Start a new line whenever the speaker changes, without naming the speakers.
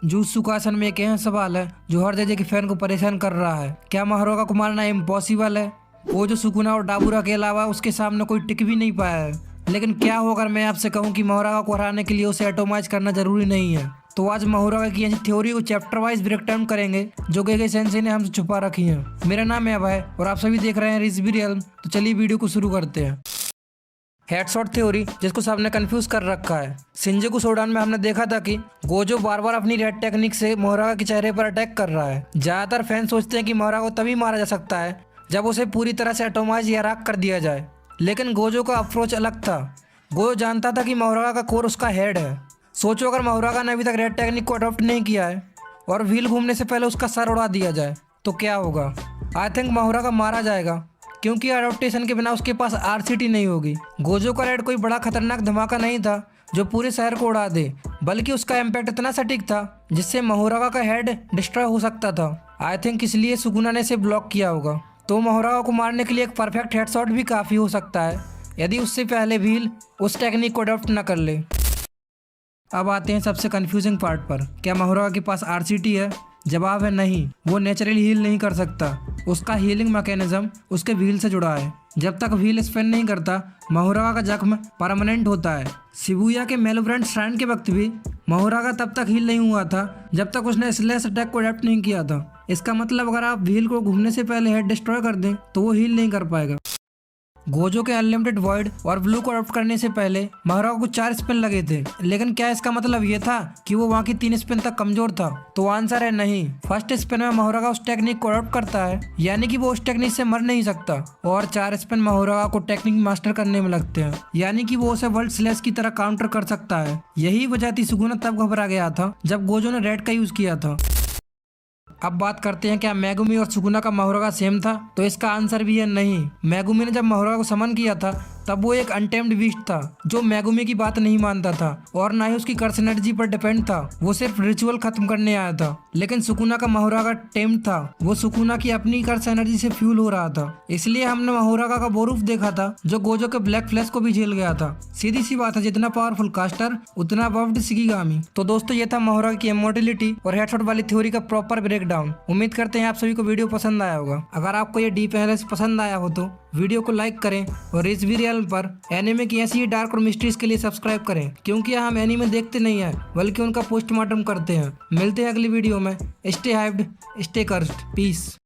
Jutsu Kaisen में एक अहम सवाल है जो हर जगह के फैन को परेशान कर रहा है। क्या माहरोगा को मारना इम्पॉसिबल है? वो जो सुकुना और डाबूरा के अलावा उसके सामने कोई टिक भी नहीं पाया है। लेकिन क्या होगा अगर मैं आपसे कहूँ कि माहरोगा को हराने के लिए उसे एटोमाइज करना जरूरी नहीं है? तो आज माहरोगा की ऐसी थ्योरी को चैप्टर वाइज ब्रेक डाउन करेंगे जो गेगे सेंसेई ने हमसे छुपा रखी है। मेरा नाम है अभय और आप सभी देख रहे हैं रिजबी रियल। तो चलिए वीडियो को शुरू करते हैं। हेडशॉट थ्योरी, जिसको सबने कंफ्यूज कर रखा है। शिंजुकु शोडान में हमने देखा था कि गोजो बार बार अपनी रेड टेक्निक से माहरोगा के चेहरे पर अटैक कर रहा है। ज्यादातर फैन सोचते हैं कि माहरोगा को तभी मारा जा सकता है जब उसे पूरी तरह से एटोमाइज या राख कर दिया जाए, लेकिन गोजो का अप्रोच अलग था। गोजो जानता था कि माहरोगा का कोर उसका हेड है। सोचो अगर माहरोगा ने अभी तक रेड टेक्निक को अडॉप्ट नहीं किया है और व्हील घूमने से पहले उसका सर उड़ा दिया जाए तो क्या होगा? आई थिंक माहरोगा मारा जाएगा क्योंकि अडॉप्टेशन के बिना उसके पास आरसीटी नहीं होगी। गोजो का रेड कोई बड़ा खतरनाक धमाका नहीं था जो पूरे शहर को उड़ा दे, बल्कि उसका इम्पैक्ट इतना सटीक था जिससे माहरोगा का हेड डिस्ट्रॉय हो सकता था। आई थिंक इसलिए सुकुना ने इसे ब्लॉक किया होगा। तो माहरोगा को मारने के लिए एक परफेक्ट हेडशॉट भी काफ़ी हो सकता है यदि उससे पहले व्हील उस टेक्निक को अडॉप्ट न कर ले। अब आते हैं सबसे कंफ्यूजिंग पार्ट पर। क्या माहरोगा के पास आरसीटी है? जवाब है नहीं। वो नेचुरली हील नहीं कर सकता। उसका हीलिंग मैकेनिज्म उसके व्हील से जुड़ा है। जब तक व्हील स्पिन नहीं करता माहरोगा का जख्म परमानेंट होता है। शिबुया के मेलब्रेंट श्राइन के वक्त भी माहरोगा तब तक हील नहीं हुआ था जब तक उसने स्लैश अटैक को अडॉप्ट नहीं किया था। इसका मतलब अगर आप व्हील को घूमने से पहले हेड डिस्ट्रॉय कर दें तो वो हील नहीं कर पाएगा। गोजो के अनलिमिटेड वॉइड और ब्लू को अडॉप्ट करने से पहले माहरोगा को 4 स्पिन लगे थे, लेकिन क्या इसका मतलब ये था कि वो वहाँ की 3 स्पिन तक कमजोर था? तो आंसर है नहीं। फर्स्ट स्पिन में माहरोगा उस टेक्निक को अडॉप्ट करता है, यानी कि वो उस टेक्निक से मर नहीं सकता, और 4 स्पिन माहरोगा को टेक्निक मास्टर करने में लगते हैं, यानी कि वो उसे वर्ल्ड स्लैश की तरह काउंटर कर सकता है। यही वजह थी सुकुना तब घबरा गया था जब गोजो ने रेड का यूज किया था। अब बात करते हैं क्या मेगुमी और सुकुना का माहरोगा सेम था? तो इसका आंसर भी है नहीं। मेगुमी ने जब माहरोगा को समन किया था तब वो एक अनटेम्ड बीस्ट था जो मेगुमी की बात नहीं मानता था और ना ही उसकी कर्स एनर्जी पर डिपेंड था। वो सिर्फ रिचुअल खत्म करने आया था। लेकिन सुकुना का माहरोगा टेम्ड था। वो सुकुना की अपनी कर्स एनर्जी से फ्यूल हो रहा था। इसलिए हमने माहरोगा का वो रूप देखा था जो गोजो के ब्लैक फ्लैश को भी झेल गया था। सीधी सी बात है, जितना पावरफुल कास्टर उतना बफ्ड शिकिगामी। तो दोस्तों ये था माहरोगा की इमॉर्टलिटी और हेडशॉट वाली थ्योरी का प्रॉपर ब्रेकडाउन। उम्मीद करते हैं आप सभी को वीडियो पसंद आया होगा। अगर आपको ये डीप एनालिसिस पसंद आया हो तो वीडियो को लाइक करें और रिजबी रियल पर एनिमे की ऐसी ही डार्क और मिस्ट्रीज के लिए सब्सक्राइब करें, क्योंकि हम एनिमे देखते नहीं हैं बल्कि उनका पोस्टमार्टम करते हैं। मिलते हैं अगली वीडियो में। Stay hyped, stay cursed, piece.